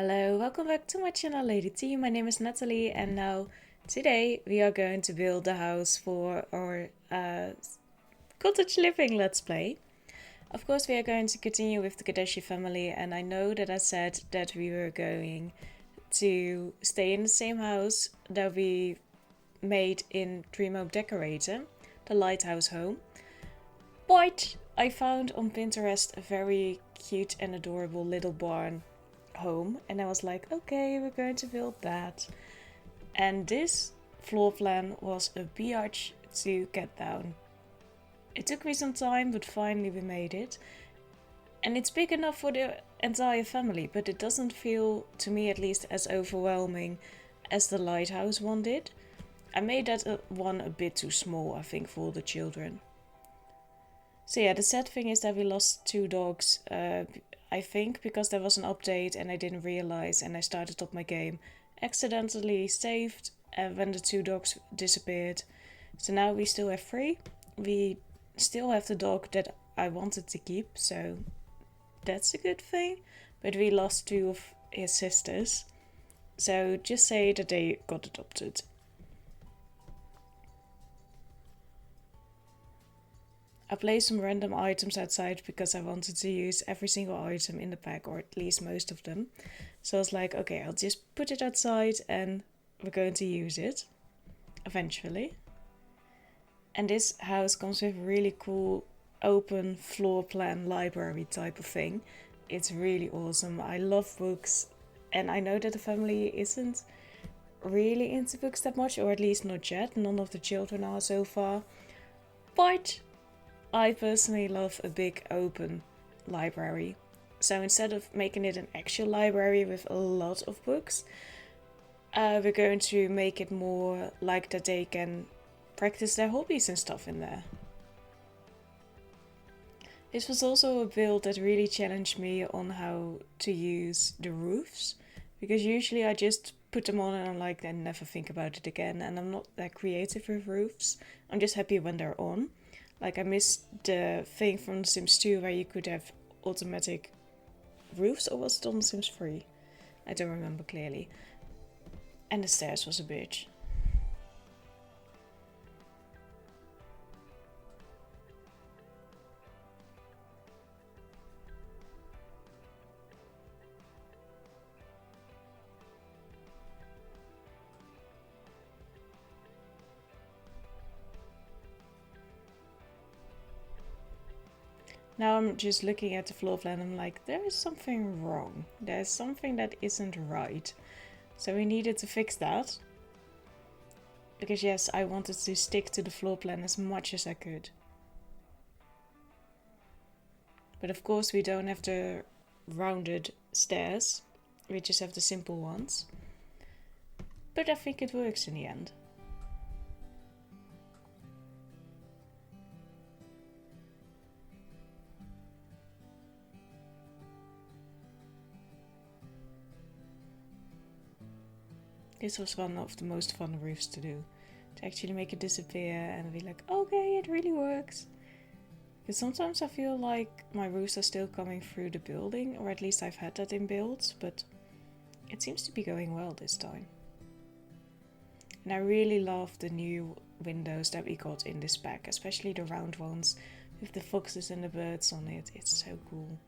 Hello, welcome back to my channel Lady T. My name is Nathalie and now today we are going to build a house for our cottage living let's play. Of course we are going to continue with the Cottage family, and I know that I said that we were going to stay in the same house that we made in Dream Decorator, the lighthouse home. But I found on Pinterest a very cute and adorable little barn home, and I was like, okay, we're going to build that. And this floor plan was a biatch to get down. It took me some time, but finally we made it. And it's big enough for the entire family, but it doesn't feel, to me at least, as overwhelming as the lighthouse one did. I made that one a bit too small, I think, for the children. So yeah, the sad thing is that we lost 2 dogs, I think because there was an update and I didn't realize, and I started up my game, accidentally saved, and when the 2 dogs disappeared. So now we still have 3. We still have the dog that I wanted to keep, so that's a good thing. But we lost 2 of his sisters, so just say that they got adopted. I placed some random items outside because I wanted to use every single item in the pack, or at least most of them. So I was like, okay, I'll just put it outside and we're going to use it eventually. And this house comes with a really cool open floor plan library type of thing. It's really awesome. I love books, and I know that the family isn't really into books that much, or at least not yet. None of the children are so far. But I personally love a big open library. So instead of making it an actual library with a lot of books, we're going to make it more like that they can practice their hobbies and stuff in there. This was also a build that really challenged me on how to use the roofs, because usually I just put them on and I'm like, I never think about it again, and I'm not that creative with roofs. I'm just happy when they're on. Like, I missed the thing from The Sims 2 where you could have automatic roofs, or was it on The Sims 3? I don't remember clearly. And the stairs was a bitch. Now I'm just looking at the floor plan and I'm like, there is something wrong. There's something that isn't right. So we needed to fix that. Because yes, I wanted to stick to the floor plan as much as I could. But of course we don't have the rounded stairs. We just have the simple ones. But I think it works in the end. This was one of the most fun roofs to do. To actually make it disappear and be like, okay, it really works. Because sometimes I feel like my roofs are still coming through the building, or at least I've had that in builds, but it seems to be going well this time. And I really love the new windows that we got in this pack, especially the round ones with the foxes and the birds on it. It's so cool.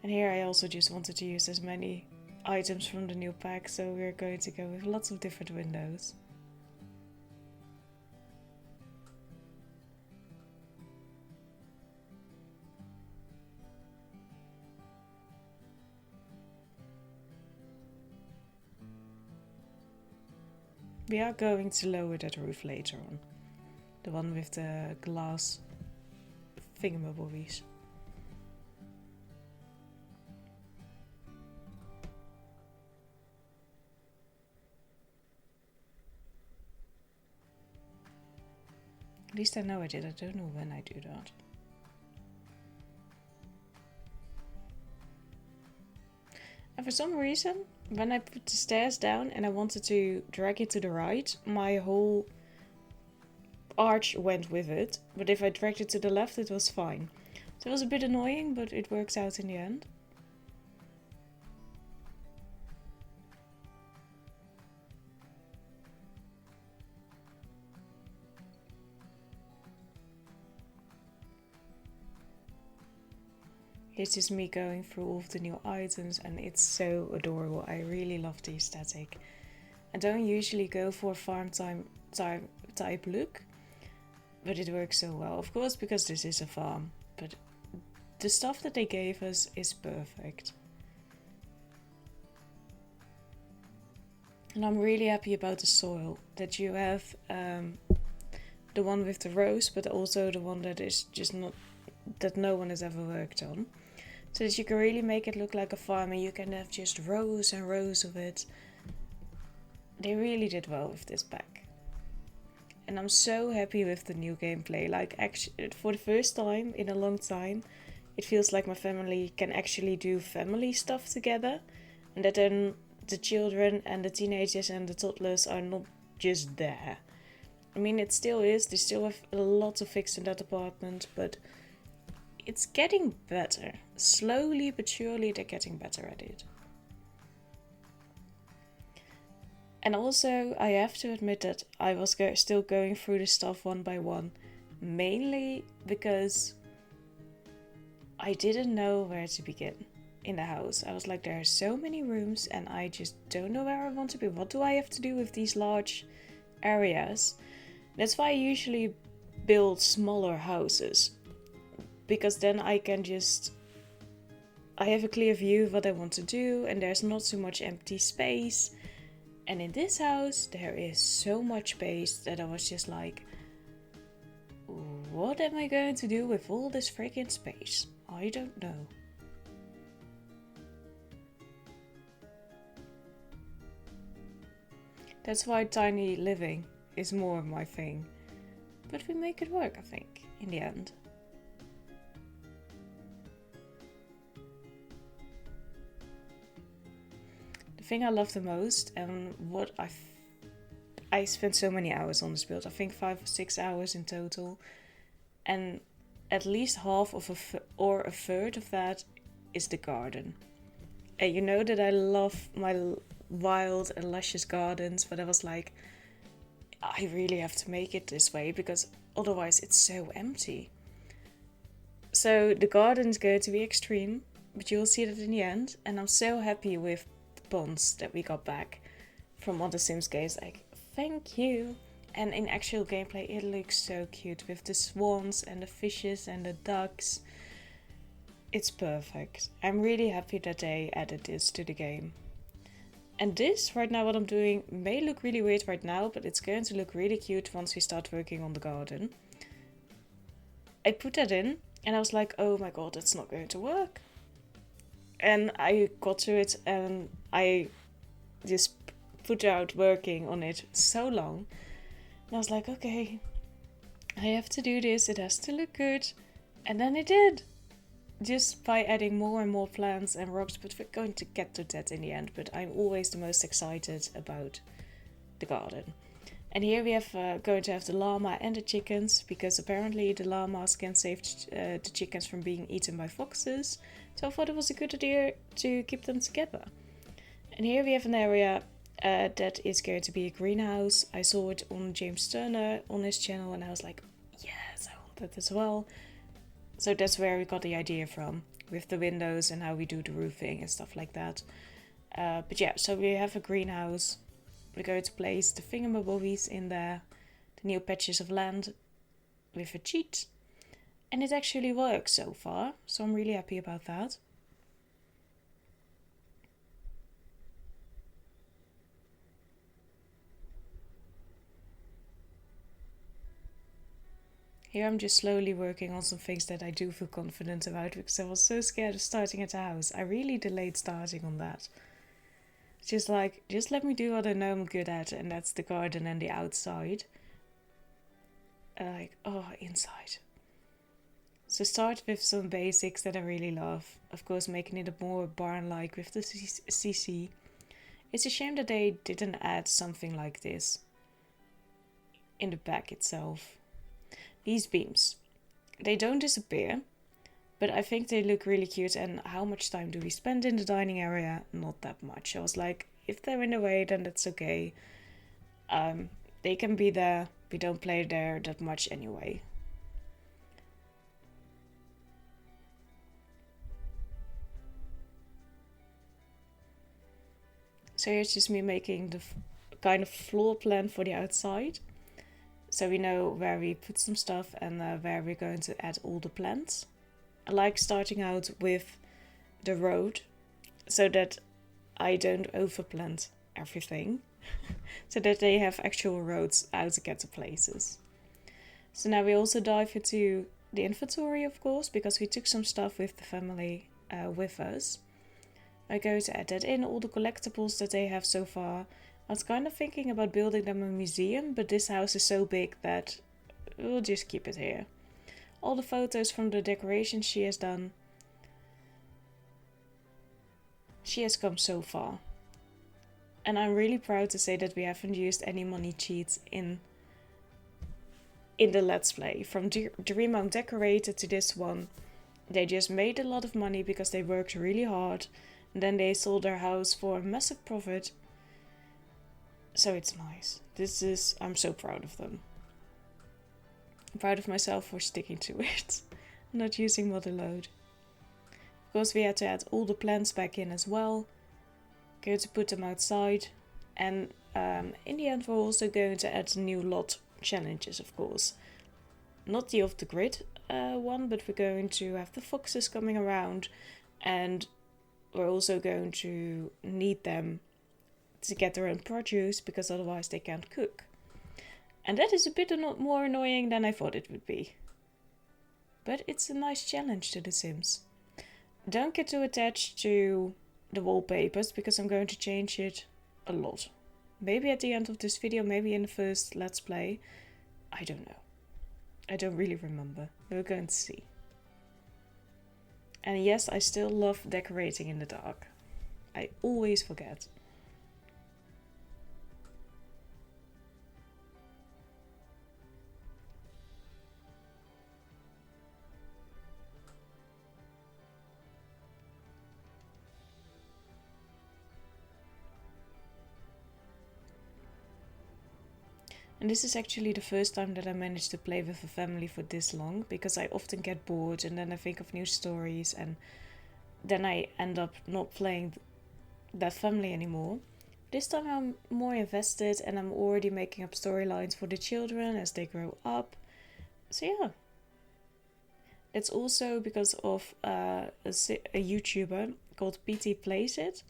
And here I also just wanted to use as many items from the new pack, so we're going to go with lots of different windows. We are going to lower that roof later on. The one with the glass thingamabobbies. At least I know I did. I don't know when I do that. And for some reason, when I put the stairs down and I wanted to drag it to the right, my whole arch went with it. But if I dragged it to the left, it was fine. So it was a bit annoying, but it works out in the end. It's just me going through all of the new items, and it's so adorable. I really love the aesthetic. I don't usually go for a farm type look, but it works so well. Of course, because this is a farm, but the stuff that they gave us is perfect. And I'm really happy about the soil, that you have the one with the rose, but also the one that is just not, that no one has ever worked on. So that you can really make it look like a farm, and you can have just rows and rows of it. They really did well with this pack. And I'm so happy with the new gameplay. Like, actually, for the first time in a long time, it feels like my family can actually do family stuff together. And that then the children and the teenagers and the toddlers are not just there. I mean, it still is. They still have a lot to fix in that apartment, but it's getting better. Slowly but surely they're getting better at it. And also, I have to admit that I was still going through the stuff one by one. Mainly because I didn't know where to begin in the house. I was like, there are so many rooms and I just don't know where I want to be. What do I have to do with these large areas? That's why I usually build smaller houses. Because then I have a clear view of what I want to do, and there's not so much empty space. And in this house, there is so much space that I was just like, what am I going to do with all this freaking space? I don't know. That's why tiny living is more my thing. But we make it work, I think, in the end. The thing I love the most, and what I spent so many hours on this build, I think 5 or 6 hours in total, and at least half of a third of that is the garden. And you know that I love my wild and luscious gardens, but I was like, I really have to make it this way because otherwise it's so empty. So the garden is going to be extreme, but you'll see that in the end. And I'm so happy with the ponds that we got back from other Sims games. Like, thank you. And in actual gameplay, it looks so cute with the swans and the fishes and the ducks. It's perfect. I'm really happy that they added this to the game. And this, right now, what I'm doing may look really weird right now, but it's going to look really cute once we start working on the garden. I put that in, and I was like, oh my god, that's not going to work. And I got to it, and I just put out working on it so long. And I was like, okay, I have to do this, it has to look good. And then it did. Just by adding more and more plants and rocks, but we're going to get to that in the end. But I'm always the most excited about the garden. And here we have going to have the llama and the chickens, because apparently the llamas can save the chickens from being eaten by foxes. So I thought it was a good idea to keep them together. And here we have an area that is going to be a greenhouse. I saw it on James Turner on his channel, and I was like, yes, I want that as well. So that's where we got the idea from, with the windows and how we do the roofing and stuff like that. But yeah, so we have a greenhouse. We're going to place the thingamabobbies in there, the new patches of land with a cheat. And it actually works so far, so I'm really happy about that. Here I'm just slowly working on some things that I do feel confident about, because I was so scared of starting at the house. I really delayed starting on that. Just like, just let me do what I know I'm good at, and that's the garden and the outside. Like, oh, inside. So start with some basics that I really love. Of course, making it a more barn-like with the CC. It's a shame that they didn't add something like this in the back itself. These beams, they don't disappear, But I think they look really cute. And how much time do we spend in the dining area? Not that much. I was like, if they're in the way, then that's okay. They can be there. We don't play there that much anyway. So here's just me making the kind of floor plan for the outside. So we know where we put some stuff and where we're going to add all the plants. I like starting out with the road so that I don't overplant everything. So that they have actual roads out to get to places. So now we also dive into the inventory, of course, because we took some stuff with the family with us. I go to add that in, all the collectibles that they have so far. I was kind of thinking about building them a museum, but this house is so big that we'll just keep it here. All the photos from the decoration she has done. She has come so far. And I'm really proud to say that we haven't used any money cheats in the Let's Play. From Dream Home Decorator to this one, they just made a lot of money because they worked really hard. And then they sold their house for a massive profit. So it's nice. I'm so proud of them. I'm proud of myself for sticking to it. Not using Motherload. Of course, we had to add all the plants back in as well. Going to put them outside. And in the end, we're also going to add new lot challenges, of course. Not the off the grid one, but we're going to have the foxes coming around. And we're also going to need them to get their own produce, because otherwise they can't cook. And that is a bit more annoying than I thought it would be. But it's a nice challenge to The Sims. Don't get too attached to the wallpapers, because I'm going to change it a lot. Maybe at the end of this video, maybe in the first Let's Play. I don't know. I don't really remember. We're going to see. And yes, I still love decorating in the dark. I always forget. And this is actually the first time that I managed to play with a family for this long, because I often get bored and then I think of new stories and then I end up not playing that family anymore. This time I'm more invested and I'm already making up storylines for the children as they grow up. So yeah. It's also because of a YouTuber called PT Plays It.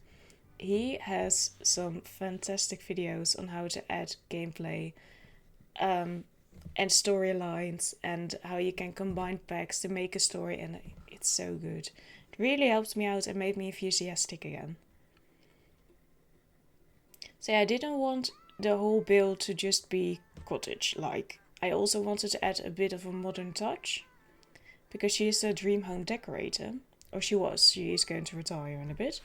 He has some fantastic videos on how to add gameplay and storylines and how you can combine packs to make a story, and it's so good. It really helped me out and made me enthusiastic again. So yeah, I didn't want the whole build to just be cottage like. I also wanted to add a bit of a modern touch, because she is a dream home decorator, or she is going to retire in a bit.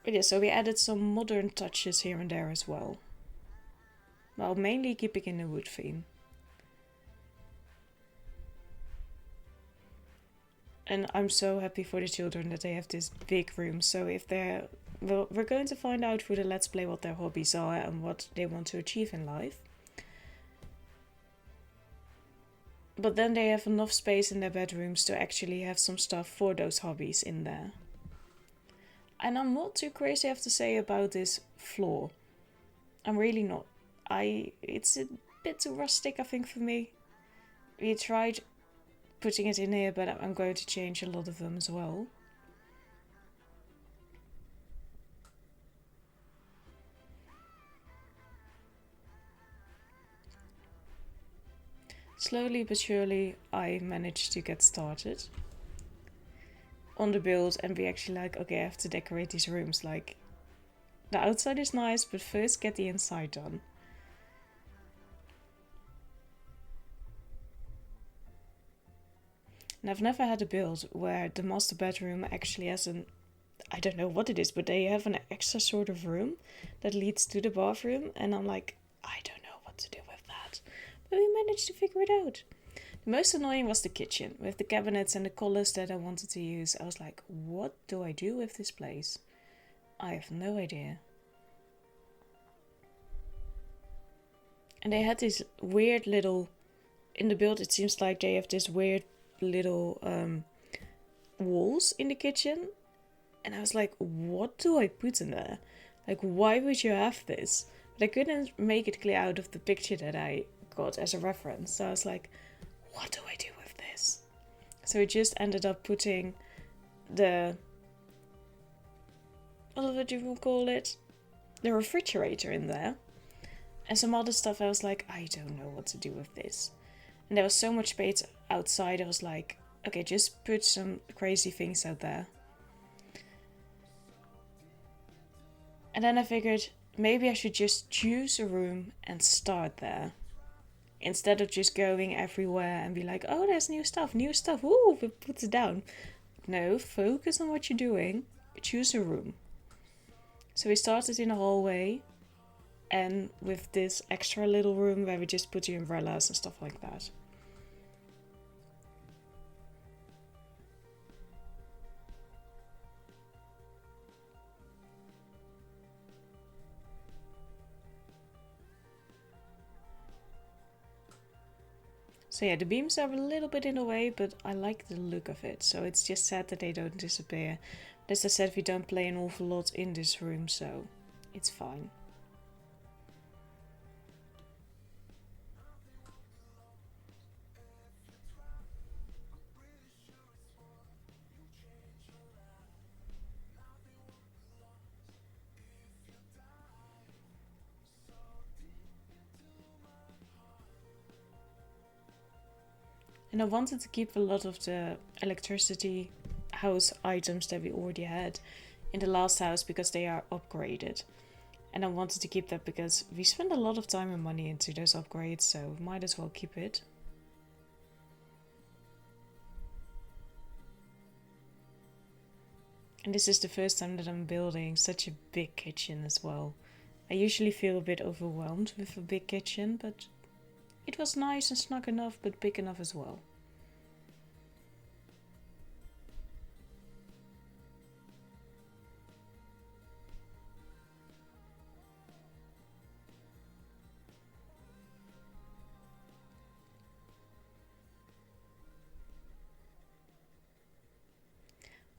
But yeah, so we added some modern touches here and there as well. Well, mainly keeping in the wood theme. And I'm so happy for the children that they have this big room. So if they're... Well, we're going to find out through the Let's Play what their hobbies are and what they want to achieve in life. But then they have enough space in their bedrooms to actually have some stuff for those hobbies in there. And I'm not too crazy, I have to say, about this floor. I'm really not. It's a bit too rustic, I think, for me. We tried putting it in here, but I'm going to change a lot of them as well. Slowly but surely, I managed to get started on the build and be actually like, okay, I have to decorate these rooms. Like, the outside is nice, but first get the inside done. And I've never had a build where the master bedroom actually has I don't know what it is, but they have an extra sort of room that leads to the bathroom. And I'm like, I don't know what to do with that. But we managed to figure it out. The most annoying was the kitchen, with the cabinets and the colors that I wanted to use. I was like, what do I do with this place? I have no idea. And they had this weird little... In the build, it seems like they have this weird little walls in the kitchen. And I was like, what do I put in there? Like, why would you have this? But I couldn't make it clear out of the picture that I got as a reference. So I was like, what do I do with this? So I just ended up putting the... what would you call it? The refrigerator in there. And some other stuff I was like, I don't know what to do with this. And there was so much space outside, I was like, okay, just put some crazy things out there. And then I figured maybe I should just choose a room and start there. Instead of just going everywhere and be like, oh, there's new stuff, ooh, put it down. No, focus on what you're doing, choose a room. So we started in a hallway. And with this extra little room where we just put the umbrellas and stuff like that. So yeah, the beams are a little bit in the way, but I like the look of it. So it's just sad that they don't disappear. As I said, we don't play an awful lot in this room, so it's fine. And I wanted to keep a lot of the electricity house items that we already had in the last house because they are upgraded. And I wanted to keep that because we spend a lot of time and money into those upgrades, so might as well keep it. And this is the first time that I'm building such a big kitchen as well. I usually feel a bit overwhelmed with a big kitchen, but it was nice and snug enough, but big enough as well.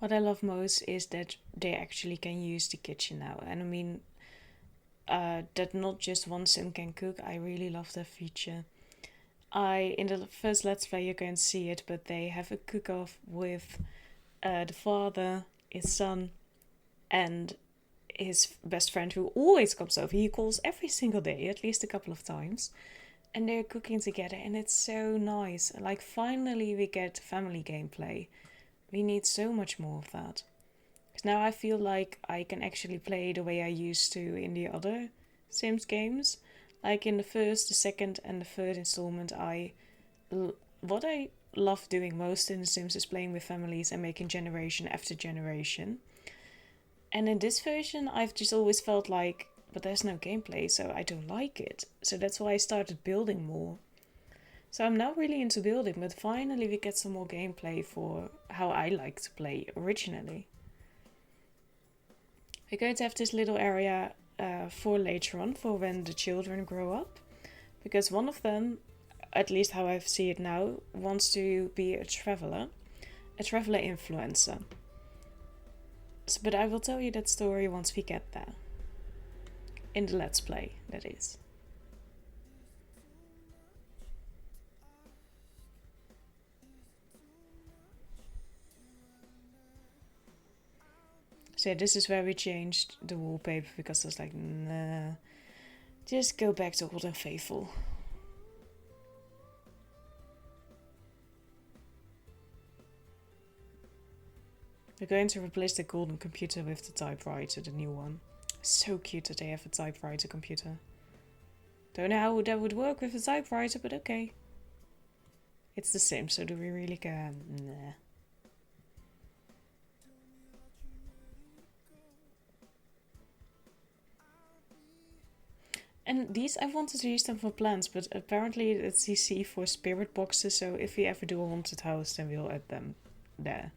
What I love most is that they actually can use the kitchen now. And I mean, that not just one sim can cook. I really love that feature. In the first Let's Play you can see it, but they have a cook-off with the father, his son, and his best friend who always comes over. He calls every single day, at least a couple of times. And they're cooking together and it's so nice. Like finally we get family gameplay. We need so much more of that. Because now I feel like I can actually play the way I used to in the other Sims games. Like in the first, the second and the third installment, what I love doing most in The Sims is playing with families and making generation after generation. And in this version, I've just always felt like, but there's no gameplay, so I don't like it. So that's why I started building more. So I'm now really into building, but finally we get some more gameplay for how I like to play originally. We're going to have this little area for later on, for when the children grow up. Because one of them, at least how I see it now, wants to be a traveler influencer. So, but I will tell you that story once we get there. In the Let's Play, that is. So yeah, this is where we changed the wallpaper because I was like, nah, just go back to Old and Faithful. We're going to replace the golden computer with the typewriter, the new one. So cute that they have a typewriter computer. Don't know how that would work with a typewriter, but okay. It's the same, so do we really care? Nah. And these, I wanted to use them for plants, but apparently it's CC for spirit boxes, so if we ever do a haunted house, then we'll add them there.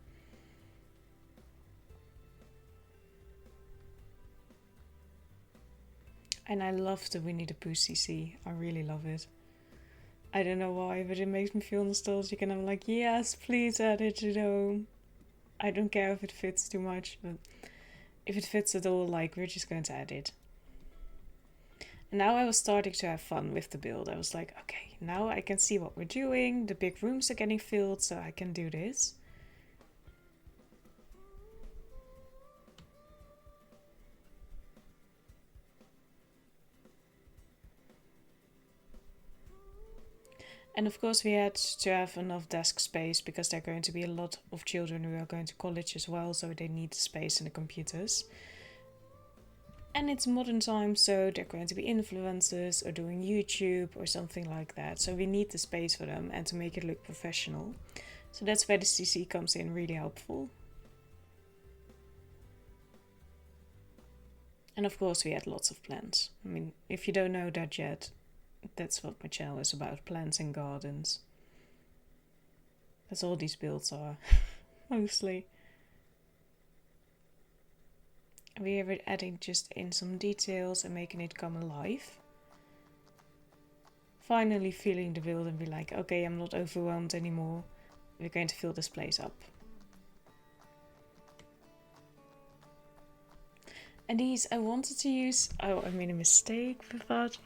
And I love the Winnie the Pooh CC. I really love it. I don't know why, but it makes me feel nostalgic, and I'm like, yes, please add it, you know. I don't care if it fits too much, but if it fits at all, like, we're just going to add it. And now I was starting to have fun with the build. I was like, okay, now I can see what we're doing. The big rooms are getting filled, so I can do this. And of course we had to have enough desk space because there are going to be a lot of children who are going to college as well, so they need the space and the computers. And it's modern times, so they're going to be influencers or doing YouTube or something like that. So we need the space for them and to make it look professional. So that's where the CC comes in, really helpful. And of course we had lots of plants. I mean, if you don't know that yet, that's what my channel is about, plants and gardens. That's all these builds are, mostly. We are adding just in some details and making it come alive. Finally feeling the build and be like, okay, I'm not overwhelmed anymore. We're going to fill this place up. And these I wanted to use, oh, I made a mistake with that.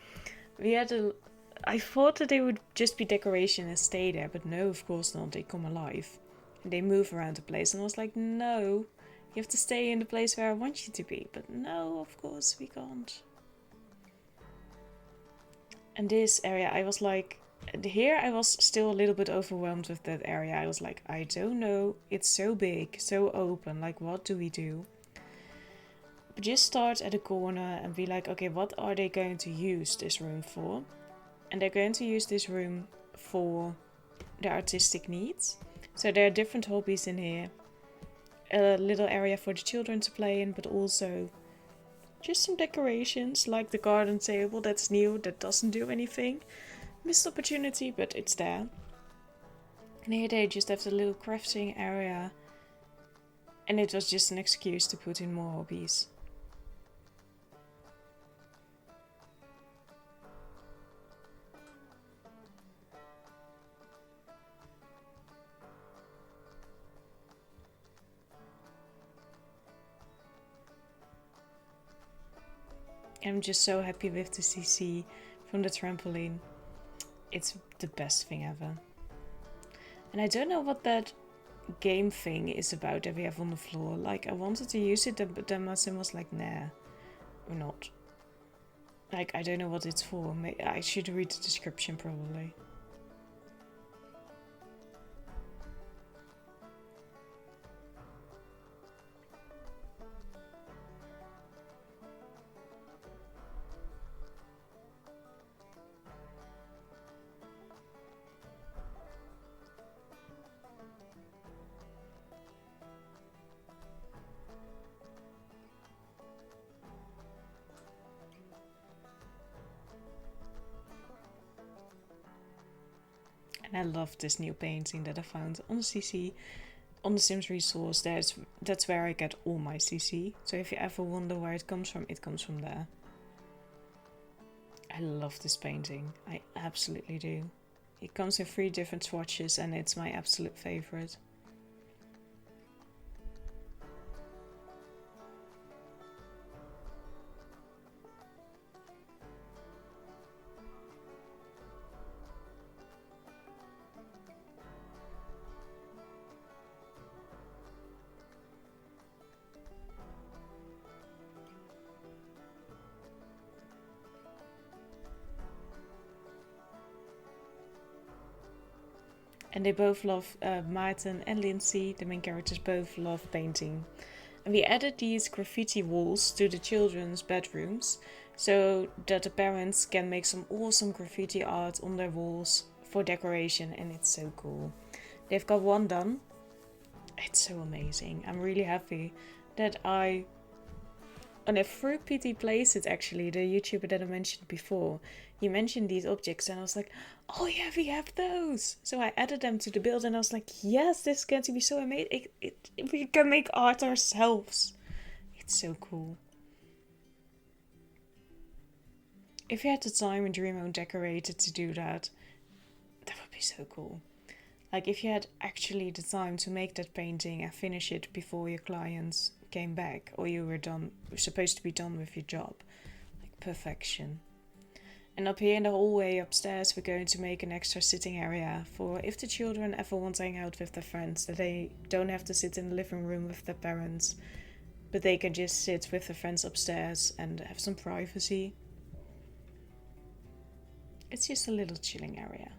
I thought that they would just be decoration and stay there, but no, of course not. They come alive and they move around the place. And I was like, no, you have to stay in the place where I want you to be. But no, of course we can't. And this area, I was like, here I was still a little bit overwhelmed with that area. I was like, I don't know. It's so big, so open. Like, what do we do? But just start at a corner and be like, okay, what are they going to use this room for? And they're going to use this room for their artistic needs. So there are different hobbies in here. A little area for the children to play in, but also just some decorations, like the garden table that's new, that doesn't do anything. Missed opportunity, but it's there. And here they just have the little crafting area. And it was just an excuse to put in more hobbies. I'm just so happy with the CC from the trampoline. It's the best thing ever. And I don't know what that game thing is about that we have on the floor. Like, I wanted to use it, but then Marcin was like, nah, we're not. Like, I don't know what it's for. I should read the description probably. And I love this new painting that I found on the CC, on the Sims resource. That's where I get all my CC. So if you ever wonder where it comes from there. I love this painting. I absolutely do. It comes in 3 different swatches and it's my absolute favorite. And they both love, Maarten and Lindsay, the main characters, both love painting. And we added these graffiti walls to the children's bedrooms so that the parents can make some awesome graffiti art on their walls for decoration, and it's so cool. They've got one done. It's so amazing. I'm really happy that I on a Fruit PT Plays It, actually, the YouTuber that I mentioned before, he mentioned these objects and I was like, oh yeah, we have those. So I added them to the build and I was like, yes, this is going to be so amazing. We can make art ourselves. It's so cool. If you had the time and Dream Home Decorated to do that, that would be so cool. Like if you had actually the time to make that painting and finish it before your clients came back or you were supposed to be done with your job. Like perfection. And up here in the hallway upstairs we're going to make an extra sitting area for if the children ever want to hang out with their friends, that they don't have to sit in the living room with their parents, but they can just sit with their friends upstairs and have some privacy. It's just a little chilling area.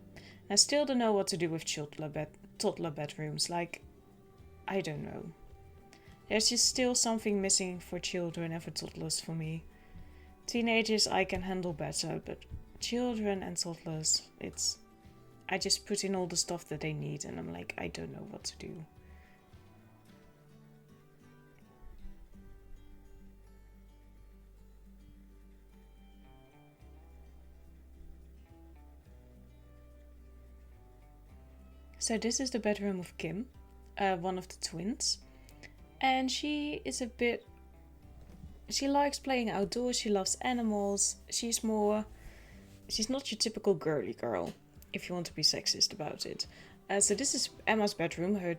I still don't know what to do with toddler bedrooms. Like, I don't know. There's just still something missing for children and for toddlers for me. Teenagers I can handle better, but children and toddlers, I just put in all the stuff that they need and I'm like, I don't know what to do. So this is the bedroom of Kim, one of the twins. And she likes playing outdoors, she loves animals. She's not your typical girly girl, if you want to be sexist about it. So this is Emma's bedroom, her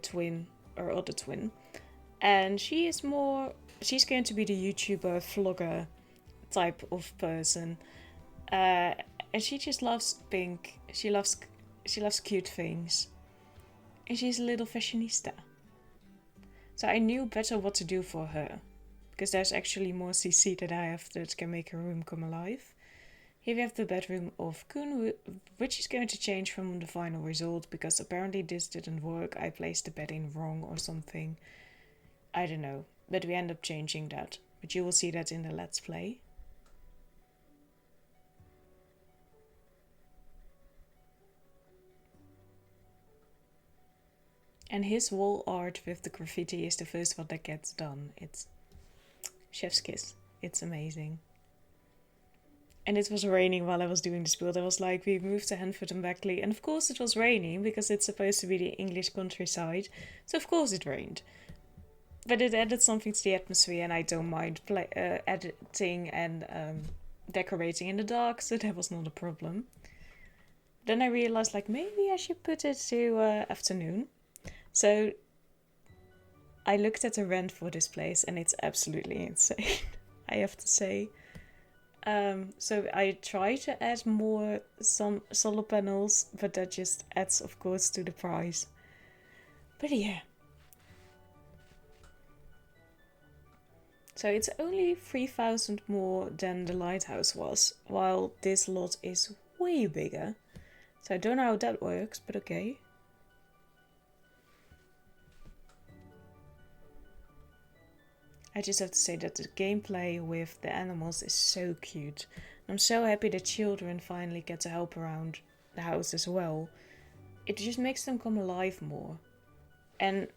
other twin. And she's going to be the YouTuber, vlogger type of person. And she just loves pink, she loves cute things. And she's a little fashionista. So I knew better what to do for her. Because there's actually more CC that I have that can make her room come alive. Here we have the bedroom of Koen, which is going to change from the final result. Because apparently this didn't work. I placed the bedding wrong or something. I don't know. But we end up changing that. But you will see that in the Let's Play. And his wall art with the graffiti is the first one that gets done. It's chef's kiss. It's amazing. And it was raining while I was doing this build. I was like, we moved to Hanford and Beckley. And of course it was raining because it's supposed to be the English countryside. So of course it rained. But it added something to the atmosphere and I don't mind editing and decorating in the dark. So that was not a problem. Then I realized like maybe I should put it to afternoon. So I looked at the rent for this place and it's absolutely insane, I have to say. So I try to add some solar panels, but that just adds, of course, to the price. But yeah. So it's only 3,000 more than the lighthouse was, while this lot is way bigger. So I don't know how that works, but okay. I just have to say that the gameplay with the animals is so cute. I'm so happy that children finally get to help around the house as well. It just makes them come alive more. And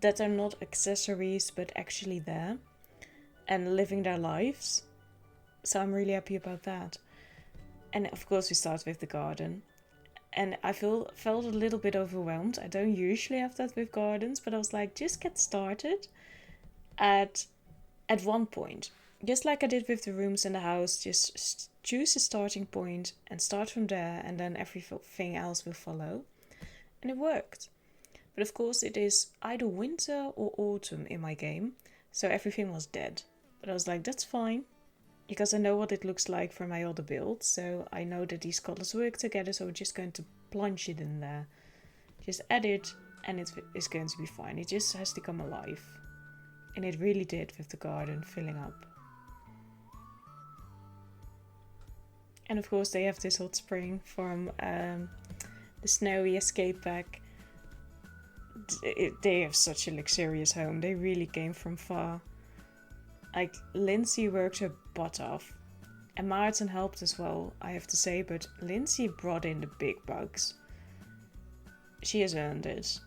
that they're not accessories but actually there. And living their lives. So I'm really happy about that. And of course we start with the garden. And I felt a little bit overwhelmed. I don't usually have that with gardens. But I was like, just get started at one point. Just like I did with the rooms in the house. Just choose a starting point and start from there. And then everything else will follow. And it worked. But of course it is either winter or autumn in my game. So everything was dead. But I was like, that's fine. Because I know what it looks like for my other builds. So I know that these colors work together. So we're just going to plunge it in there. Just add it and it is going to be fine. It just has to come alive. And it really did with the garden filling up. And of course they have this hot spring from the Snowy Escape Pack. They have such a luxurious home. They really came from far. Like, Lindsay worked her butt off. And Maarten helped as well, I have to say. But Lindsay brought in the big bucks. She has earned it.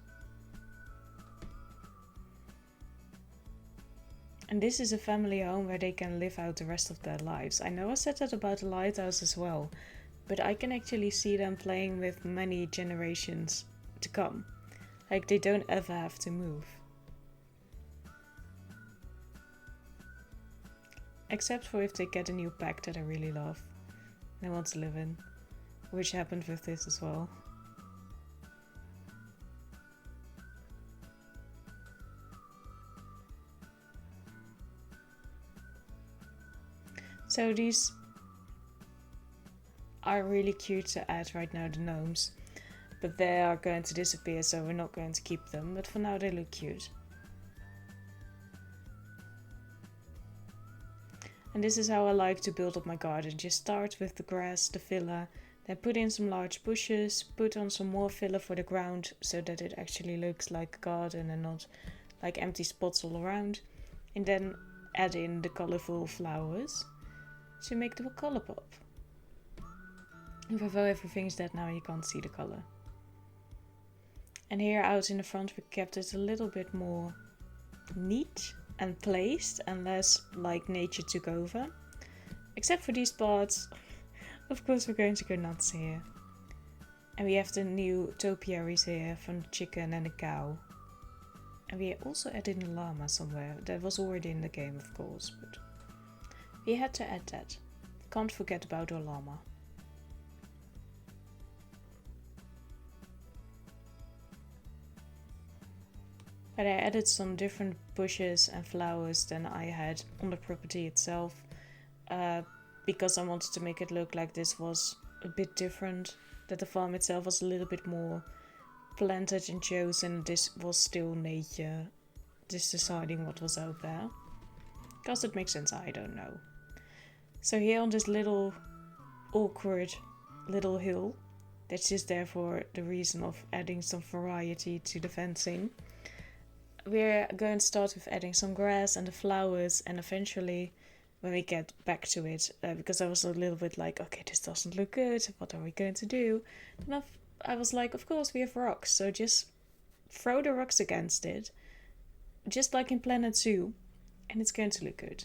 And this is a family home where they can live out the rest of their lives. I know I said that about the lighthouse as well, but I can actually see them playing with many generations to come. Like, they don't ever have to move. Except for if they get a new pack that I really love and I want to live in, which happened with this as well. So these are really cute to add right now, the gnomes. But they are going to disappear, so we're not going to keep them. But for now they look cute. And this is how I like to build up my garden. Just start with the grass, the filler, then put in some large bushes, put on some more filler for the ground so that it actually looks like a garden and not like empty spots all around. And then add in the colorful flowers to make the color pop. And although everything's dead now, you can't see the color. And here out in the front we kept it a little bit more neat and placed and less like nature took over. Except for these parts. Of course we're going to go nuts here. And we have the new topiaries here from the chicken and the cow. And we also added a llama somewhere. That was already in the game, of course, but we had to add that. Can't forget about our llama. But I added some different bushes and flowers than I had on the property itself. Because I wanted to make it look like this was a bit different. That the farm itself was a little bit more planted and chosen. This was still nature. Just deciding what was out there. Because it makes sense, I don't know. So here on this little awkward little hill. That's just there for the reason of adding some variety to the fencing. We're going to start with adding some grass and the flowers, and eventually when we get back to it, because I was a little bit like, okay, this doesn't look good, what are we going to do? And I was like, of course we have rocks, so just throw the rocks against it, just like in Planet Zoo, and it's going to look good.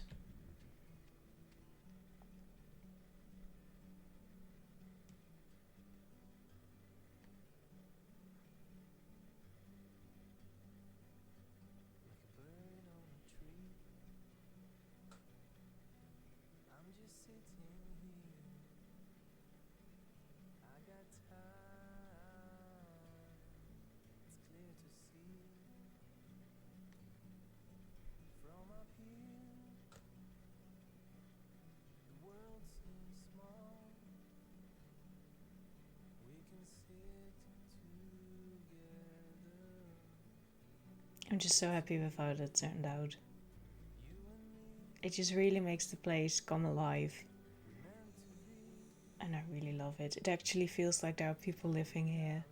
I'm just so happy with how that turned out. It just really makes the place come alive. And I really love it. It actually feels like there are people living here.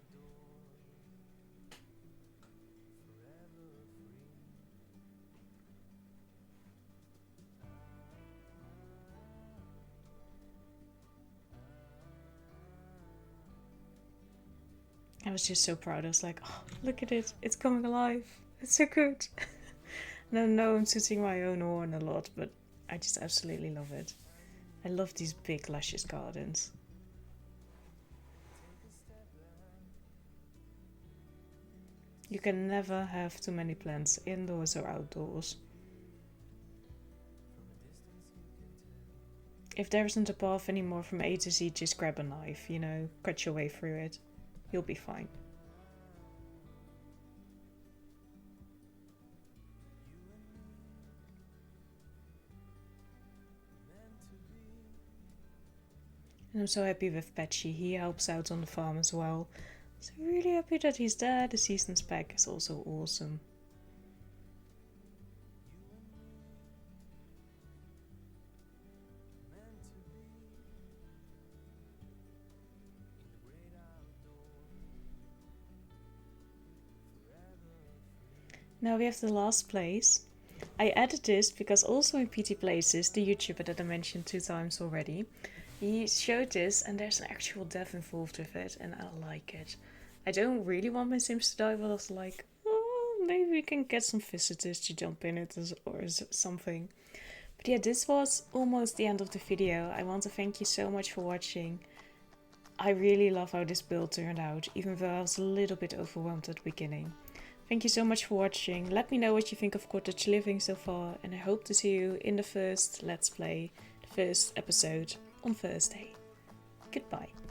I was just so proud. I was like, oh, look at it. It's coming alive. It's so good. And I know I'm tooting my own horn a lot, but I just absolutely love it. I love these big, luscious gardens. You can never have too many plants, indoors or outdoors. If there isn't a path anymore from A to Z, just grab a knife, you know, cut your way through it. You'll be fine. And I'm so happy with Patchy. He helps out on the farm as well. So really happy that he's there. The season's pack is also awesome. Now we have the last place. I added this because also in PT Places, the YouTuber that I mentioned 2 times already, he showed this and there's an actual death involved with it and I like it. I don't really want my Sims to die, but I was like, oh, maybe we can get some visitors to jump in it or something. But yeah, this was almost the end of the video. I want to thank you so much for watching. I really love how this build turned out, even though I was a little bit overwhelmed at the beginning. Thank you so much for watching. Let me know what you think of cottage living so far, and I hope to see you in the first Let's Play, the first episode on Thursday. Goodbye.